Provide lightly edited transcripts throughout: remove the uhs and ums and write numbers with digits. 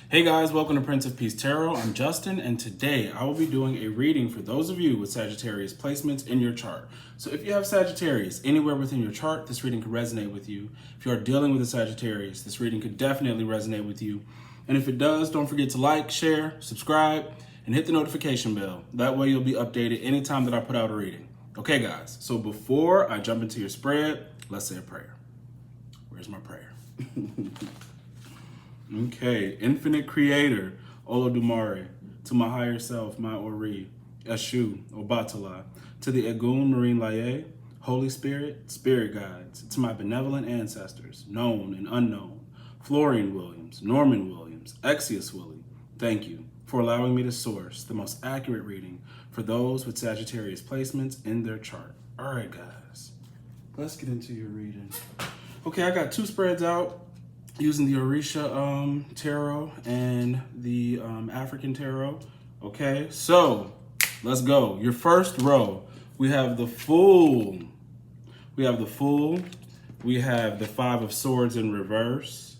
Hey guys, welcome to Prince of Peace Tarot. I'm Justin, and today I will be doing a reading for those of you with Sagittarius placements in your chart. So if you have Sagittarius anywhere within your chart, this reading could resonate with you. If you are dealing with a Sagittarius, this reading could definitely resonate with you. And if it does, don't forget to like, share, subscribe, and hit the notification bell. That way you'll be updated anytime that I put out a reading. Okay guys, so before I jump into your spread, let's say a prayer. Where's my prayer? Okay, infinite creator, Olodumare, to my higher self, my Ori, Eshu, Obatala, to the Egun Marine Laye, Holy Spirit, Spirit Guides, to my benevolent ancestors, known and unknown, Florian Williams, Norman Williams, Exius Willie, thank you for allowing me to source the most accurate reading for those with Sagittarius placements in their chart. All right, guys, let's get into your reading. Okay, I got two spreads out, using the Orisha tarot and the African tarot. Okay, so let's go. Your first row, we have the Fool. We have the Fool. We have the Five of Swords in reverse.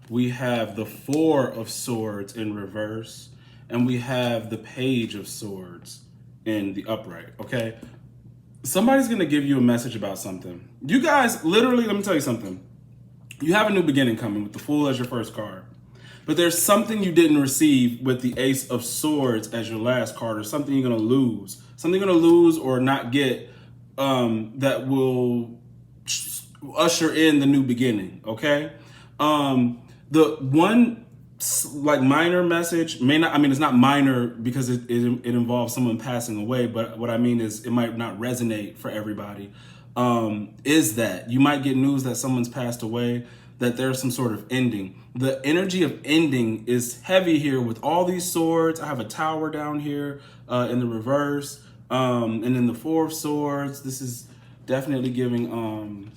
We have the Four of Swords in reverse. And we have the Page of Swords in the upright, okay? Somebody's gonna give you a message about something. You guys, literally, let me tell you something. You have a new beginning coming with the Fool as your first card. But there's something you didn't receive with the Ace of Swords as your last card, or something you're going to lose. Something you're going to lose or not get that will usher in the new beginning, okay? The one like minor message may not, I mean, it's not minor because it involves someone passing away, but what I mean is it might not resonate for everybody. Is that you might get news that someone's passed away, that there's some sort of ending. The energy of ending is heavy here with all these swords. I have a tower down here in the reverse, and then the Four of Swords. This is definitely giving,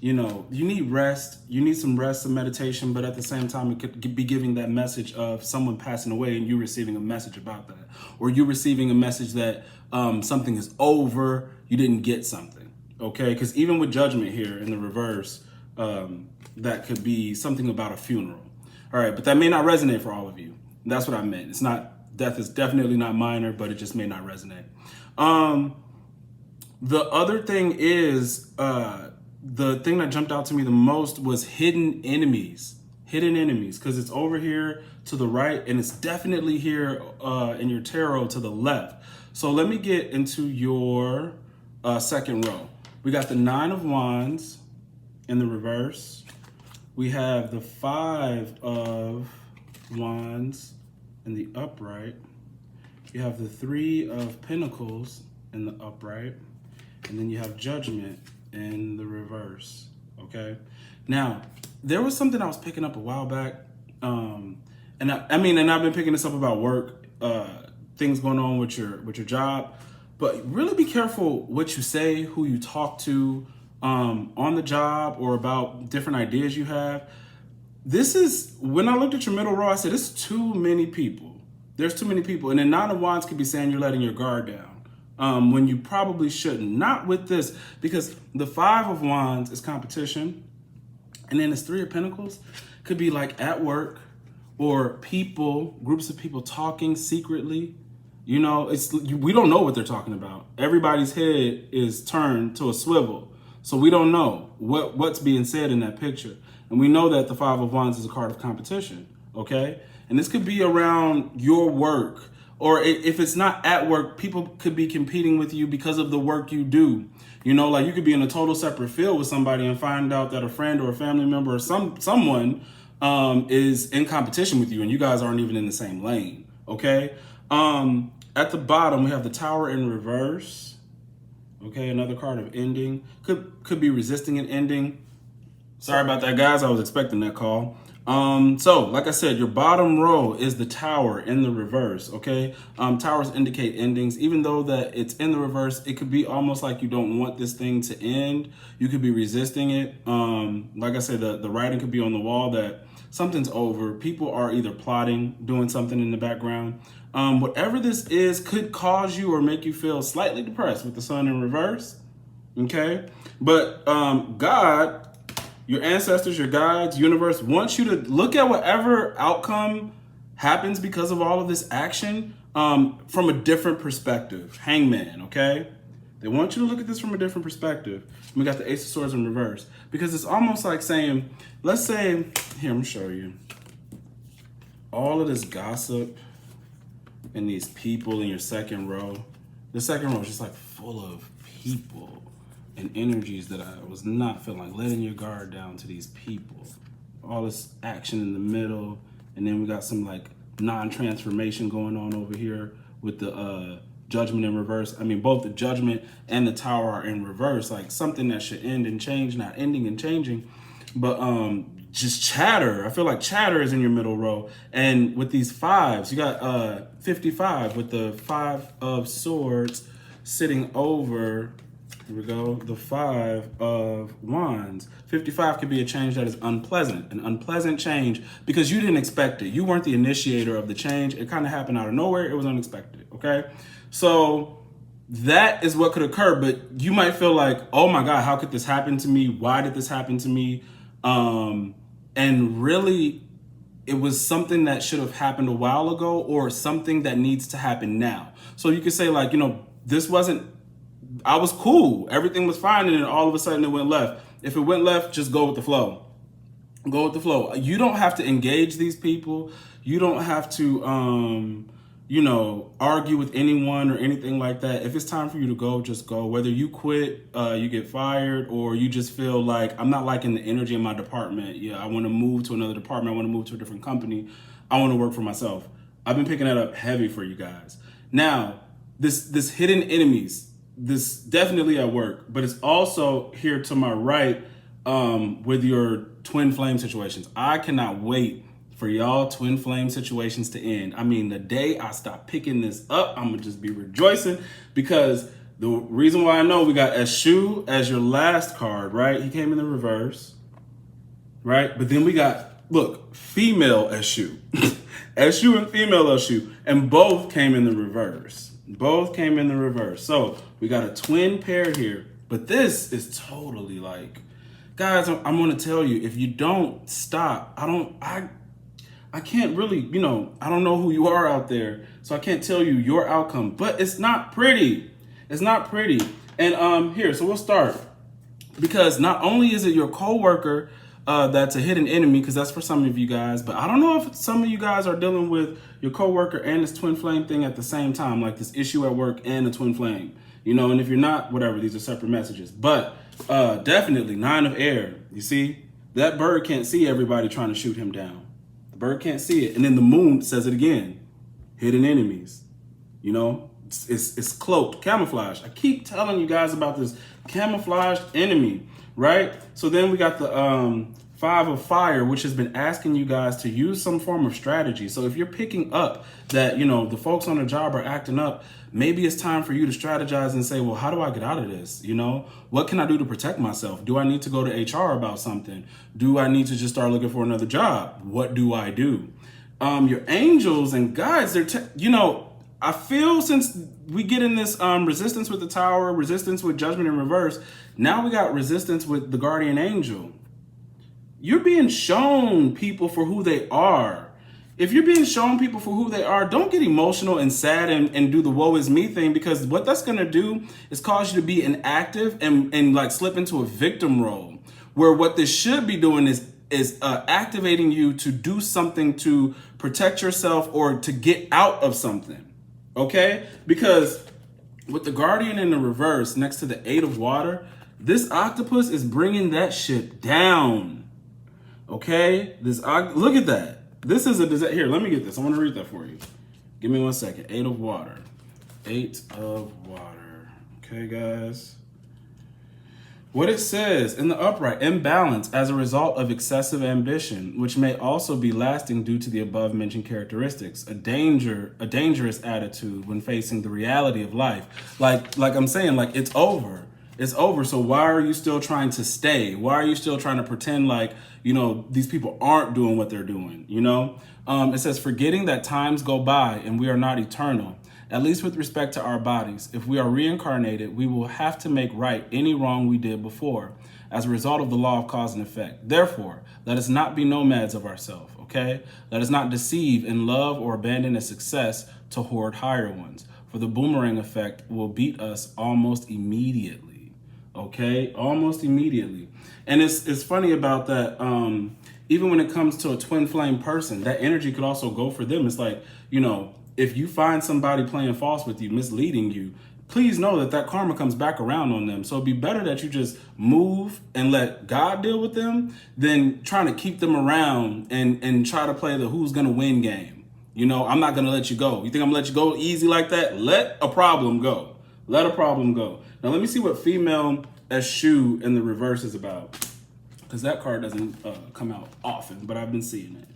you know, you need rest. You need some rest, some meditation, but at the same time, it could be giving that message of someone passing away and you receiving a message about that. Or you receiving a message that something is over, you didn't get something. Okay, because even with Judgment here in the reverse, that could be something about a funeral. All right, but that may not resonate for all of you. That's what I meant. It's not, death is definitely not minor, but it just may not resonate. The other thing is, the thing that jumped out to me the most was hidden enemies. Hidden enemies, because it's over here to the right, and it's definitely here in your tarot to the left. So let me get into your second row. We got the Nine of Wands in the reverse. We have the Five of Wands in the upright. You have the Three of Pentacles in the upright. And then you have Judgment in the reverse, okay? Now, there was something I was picking up a while back. And I've been picking this up about work, things going on with your job. But really be careful what you say, who you talk to on the job, or about different ideas you have. This is, when I looked at your middle row, I said, it's too many people. There's too many people. And then Nine of Wands could be saying you're letting your guard down when you probably shouldn't. Not with this, because the Five of Wands is competition. And then this Three of Pentacles could be like at work, or people, groups of people talking secretly. You know, we don't know what they're talking about. Everybody's head is turned to a swivel. So we don't know what's being said in that picture. And we know that the Five of Wands is a card of competition, okay? And this could be around your work. Or if it's not at work, people could be competing with you because of the work you do. You know, like you could be in a total separate field with somebody and find out that a friend or a family member or someone is in competition with you, and you guys aren't even in the same lane, okay? At the bottom, we have the Tower in reverse. Okay, another card of ending. Could be resisting an ending. Sorry about that, guys. I was expecting that call. So, like I said, your bottom row is the Tower in the reverse, okay? Towers indicate endings. Even though that it's in the reverse, it could be almost like you don't want this thing to end. You could be resisting it. Like I said, the writing could be on the wall that something's over. People are either plotting, doing something in the background. Whatever this is could cause you or make you feel slightly depressed with the Sun in reverse, okay? But God, your ancestors, your guides, universe wants you to look at whatever outcome happens because of all of this action from a different perspective. Hangman, okay? They want you to look at this from a different perspective. We got the Ace of Swords in reverse. Because it's almost like saying, let's say, here, I'm gonna show you. All of this gossip and these people in your second row. The second row is just like full of people and energies that I was not feeling, like letting your guard down to these people. All this action in the middle. And then we got some like non-transformation going on over here with the Judgment in reverse. I mean, both the Judgment and the Tower are in reverse, like something that should end and change, not ending and changing. But just chatter. I feel like chatter is in your middle row. And with these fives, you got 55 with the 5 of Swords sitting over, here we go, the 5 of Wands. 55 could be a change that is unpleasant, an unpleasant change because you didn't expect it. You weren't the initiator of the change. It kind of happened out of nowhere. It was unexpected, okay? So that is what could occur, but you might feel like, oh my God, how could this happen to me? Why did this happen to me? And really, it was something that should have happened a while ago or something that needs to happen now. So you could say like, you know, this wasn't, I was cool. Everything was fine. And then all of a sudden it went left. If it went left, just go with the flow. Go with the flow. You don't have to engage these people. You don't have to, you know, argue with anyone or anything like that. If it's time for you to go, just go. Whether you quit, you get fired, or you just feel like, I'm not liking the energy in my department. Yeah, I want to move to another department. I want to move to a different company. I want to work for myself. I've been picking that up heavy for you guys. Now, this hidden enemies, this definitely at work, but it's also here to my right with your twin flame situations. I cannot wait for y'all twin flame situations to end. I mean, the day I stop picking this up, I'm gonna just be rejoicing because the reason why I know we got Eshu as your last card, right? He came in the reverse, right? But then we got, look, female Eshu. Eshu and female Eshu, and both came in the reverse. Both came in the reverse. So we got a twin pair here, but this is totally like, guys, I'm gonna tell you, if you don't stop, I can't really, you know, I don't know who you are out there, so I can't tell you your outcome, but it's not pretty. It's not pretty. And here, so we'll start. Because not only is it your coworker that's a hidden enemy, because that's for some of you guys, but I don't know if some of you guys are dealing with your coworker and this twin flame thing at the same time, like this issue at work and the twin flame, you know, and if you're not, whatever, these are separate messages. But definitely 9 of air, you see, that bird can't see everybody trying to shoot him down. The bird can't see it. And then the moon says it again, hidden enemies, you know, it's cloaked, camouflage. I keep telling you guys about this camouflaged enemy, right? So then we got the 5 of fire, which has been asking you guys to use some form of strategy. So if you're picking up that, you know, the folks on the job are acting up, maybe it's time for you to strategize and say, well, how do I get out of this? You know, what can I do to protect myself? Do I need to go to HR about something? Do I need to just start looking for another job? What do I do? Your angels and guides, you know, I feel since we get in this resistance with the tower, resistance with judgment in reverse, now we got resistance with the guardian angel. You're being shown people for who they are. If you're being shown people for who they are, don't get emotional and sad and do the woe is me thing, because what that's going to do is cause you to be inactive and like slip into a victim role, where what this should be doing is activating you to do something to protect yourself or to get out of something. Okay? Because with the guardian in the reverse next to the 8 of water, this octopus is bringing that shit down. Okay? Look at that. This is a disaster. Here, let me get this. I want to read that for you. Give me 1 second. 8 of water. 8 of water. Okay, guys. What it says in the upright, imbalance as a result of excessive ambition, which may also be lasting due to the above mentioned characteristics, a dangerous attitude when facing the reality of life. Like I'm saying, like it's over. It's over. So why are you still trying to stay? Why are you still trying to pretend like, you know, these people aren't doing what they're doing? You know, it says, forgetting that times go by and we are not eternal. At least with respect to our bodies, if we are reincarnated, we will have to make right any wrong we did before as a result of the law of cause and effect. Therefore, let us not be nomads of ourselves, okay? Let us not deceive in love or abandon a success to hoard higher ones, for the boomerang effect will beat us almost immediately, okay? Almost immediately. And it's funny about that, even when it comes to a twin flame person, that energy could also go for them. It's like, you know, if you find somebody playing false with you, misleading you, please know that that karma comes back around on them. So it'd be better that you just move and let God deal with them than trying to keep them around and try to play the who's gonna win game. You know, I'm not gonna let you go. You think I'm gonna let you go easy like that? Let a problem go. Let a problem go. Now let me see what female eschew in the reverse is about, because that card doesn't come out often, but I've been seeing it.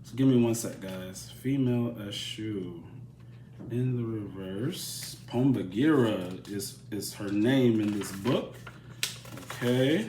So give me one sec, guys. Female eschew in the reverse. Pombagira is her name in this book. Okay.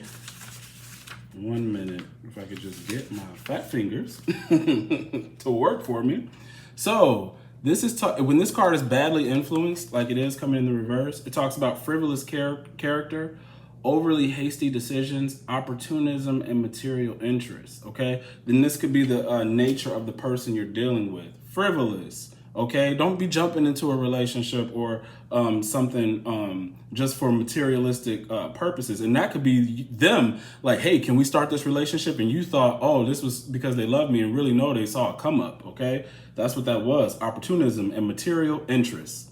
1 minute. If I could just get my fat fingers to work for me. So this is when this card is badly influenced, like it is coming in the reverse, it talks about frivolous character, overly hasty decisions, opportunism, and material interests, okay? Then this could be the nature of the person you're dealing with. Frivolous, okay? Don't be jumping into a relationship or something just for materialistic purposes. And that could be them like, hey, can we start this relationship? And you thought, oh, this was because they love me, and really no, they saw a come up, okay? That's what that was, opportunism and material interests.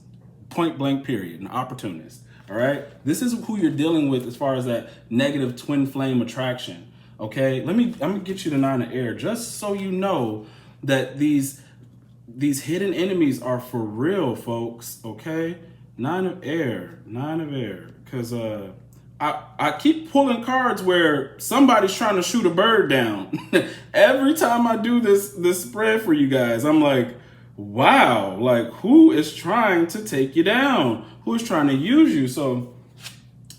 Point blank period, an opportunist. All right, this is who you're dealing with as far as that negative twin flame attraction. Okay, I'm gonna get you the 9 of air just so you know that these hidden enemies are for real, folks. Okay, 9 of air, because I keep pulling cards where somebody's trying to shoot a bird down. Every time I do this spread for you guys, I'm like, wow, like who is trying to take you down? Who is trying to use you? So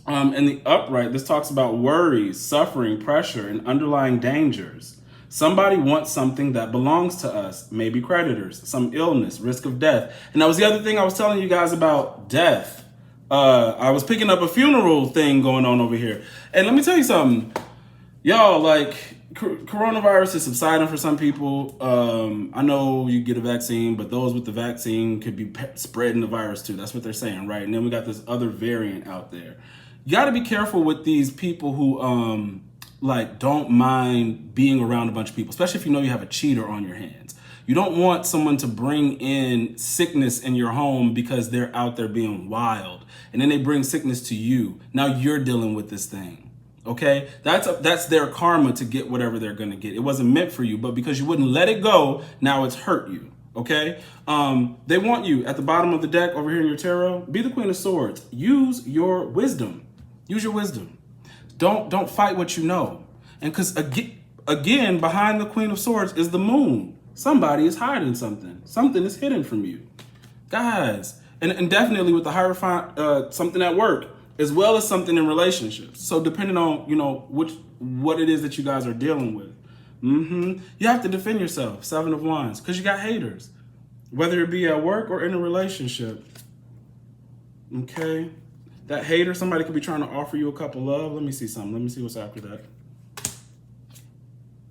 in the upright, this talks about worries, suffering, pressure, and underlying dangers. Somebody wants something that belongs to us, maybe creditors, some illness, risk of death. And that was the other thing I was telling you guys about death. I was picking up a funeral thing going on over here. And let me tell you something. Y'all, like, coronavirus is subsiding for some people. I know you get a vaccine, but those with the vaccine could be spreading the virus too. That's what they're saying, right? And then we got this other variant out there. You got to be careful with these people who like don't mind being around a bunch of people, especially if you know you have a cheater on your hands. You don't want someone to bring in sickness in your home because they're out there being wild, and then they bring sickness to you. Now you're dealing with this thing. Okay, that's their karma to get whatever they're gonna get. It wasn't meant for you, but because you wouldn't let it go, now it's hurt you. Okay, they want you at the bottom of the deck over here in your tarot. Be the Queen of Swords. Use your wisdom. Use your wisdom. Don't fight what you know. And because again, behind the Queen of Swords is the Moon. Somebody is hiding something. Something is hidden from you, guys. And definitely with the Hierophant, something at work, as well as something in relationships. So depending on, you know, what it is that you guys are dealing with, you have to defend yourself. 7 of Wands, because you got haters, whether it be at work or in a relationship. Okay, that hater, somebody could be trying to offer you a cup of love. Let me see something. Let me see what's after that.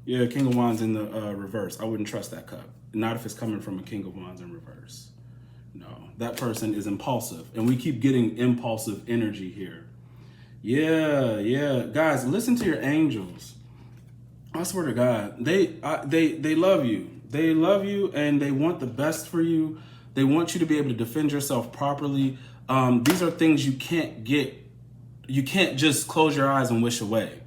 Yeah, King of Wands in the reverse. I wouldn't trust that cup. Not if it's coming from a King of Wands in reverse. No, that person is impulsive, and we keep getting impulsive energy here. Yeah, guys, listen to your angels. I swear to God, they love you. They love you, and they want the best for you. They want you to be able to defend yourself properly. These are things you can't get. You can't just close your eyes and wish away.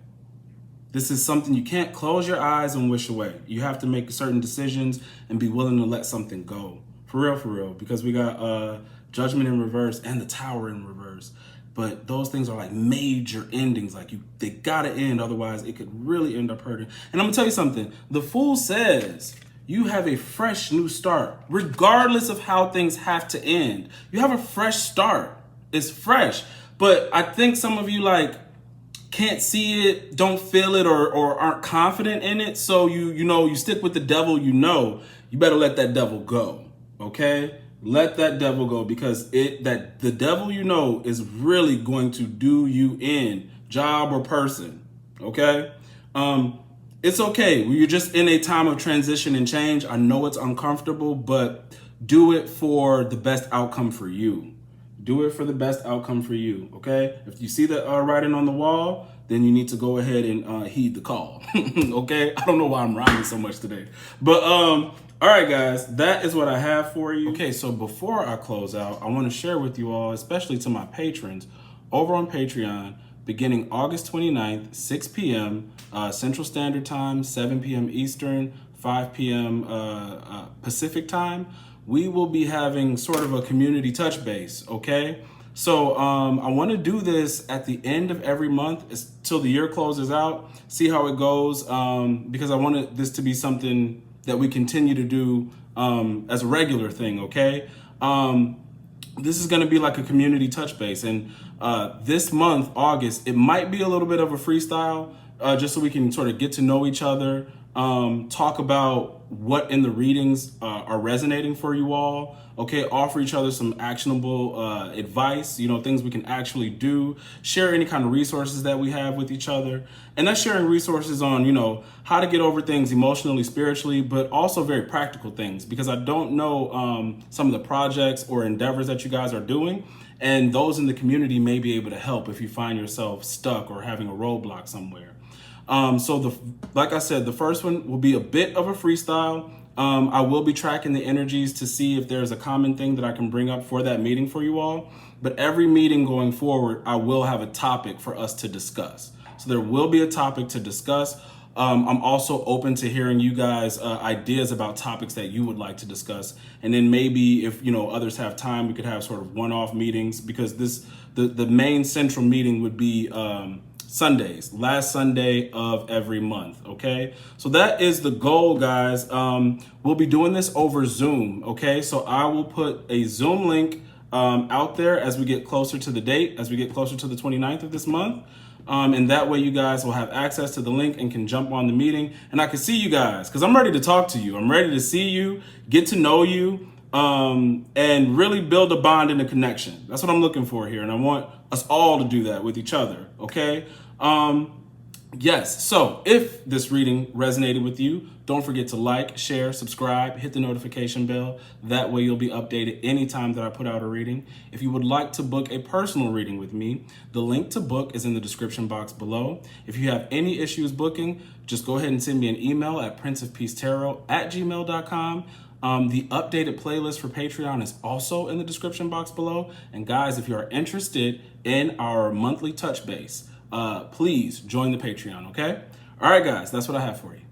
This is something you can't close your eyes and wish away. You have to make certain decisions and be willing to let something go. For real, because we got Judgment in reverse and the Tower in reverse. But those things are like major endings. Like they gotta end, otherwise it could really end up hurting. And I'm gonna tell you something. The Fool says you have a fresh new start, regardless of how things have to end. You have a fresh start. It's fresh. But I think some of you like can't see it, don't feel it, or aren't confident in it. So you stick with the devil. You better let that devil go. Okay, let that devil go, because the devil is really going to do you in, job or person. Okay, it's okay. You're just in a time of transition and change. I know it's uncomfortable, but do it for the best outcome for you. Do it for the best outcome for you, okay? If you see the writing on the wall, then you need to go ahead and heed the call, okay? I don't know why I'm rhyming so much today. But, all right, guys, that is what I have for you. Okay, so before I close out, I want to share with you all, especially to my patrons, over on Patreon, beginning August 29th, 6 p.m. Central Standard Time, 7 p.m. Eastern, 5 p.m. Pacific Time, we will be having sort of a community touch base, okay? So I want to do this at the end of every month till the year closes out, see how it goes, because I want this to be something that we continue to do as a regular thing, okay? This is going to be like a community touch base, and this month, August, it might be a little bit of a freestyle, just so we can sort of get to know each other, talk about what in the readings are resonating for you all, okay, offer each other some actionable advice, things we can actually do, share any kind of resources that we have with each other, and that's sharing resources on, how to get over things emotionally, spiritually, but also very practical things, because I don't know some of the projects or endeavors that you guys are doing, and those in the community may be able to help if you find yourself stuck or having a roadblock somewhere. Like I said, the first one will be a bit of a freestyle. I will be tracking the energies to see if there's a common thing that I can bring up for that meeting for you all. But every meeting going forward, I will have a topic for us to discuss. So there will be a topic to discuss. I'm also open to hearing you guys' ideas about topics that you would like to discuss. And then maybe if, others have time, we could have sort of one-off meetings, because the main central meeting would be Sundays, last Sunday of every month, okay? So that is the goal, guys. We'll be doing this over Zoom, okay? So I will put a Zoom link out there as we get closer to the date, as we get closer to the 29th of this month. And that way you guys will have access to the link and can jump on the meeting. And I can see you guys, because I'm ready to talk to you. I'm ready to see you, get to know you, and really build a bond and a connection. That's what I'm looking for here. And I want us all to do that with each other, okay? Yes, so if this reading resonated with you, don't forget to like, share, subscribe, hit the notification bell. That way you'll be updated anytime that I put out a reading. If you would like to book a personal reading with me, the link to book is in the description box below. If you have any issues booking, just go ahead and send me an email at PrinceofPeaceTarot@gmail.com. The updated playlist for Patreon is also in the description box below. And guys, if you are interested in our monthly touch base, please join the Patreon, okay? All right, guys, that's what I have for you.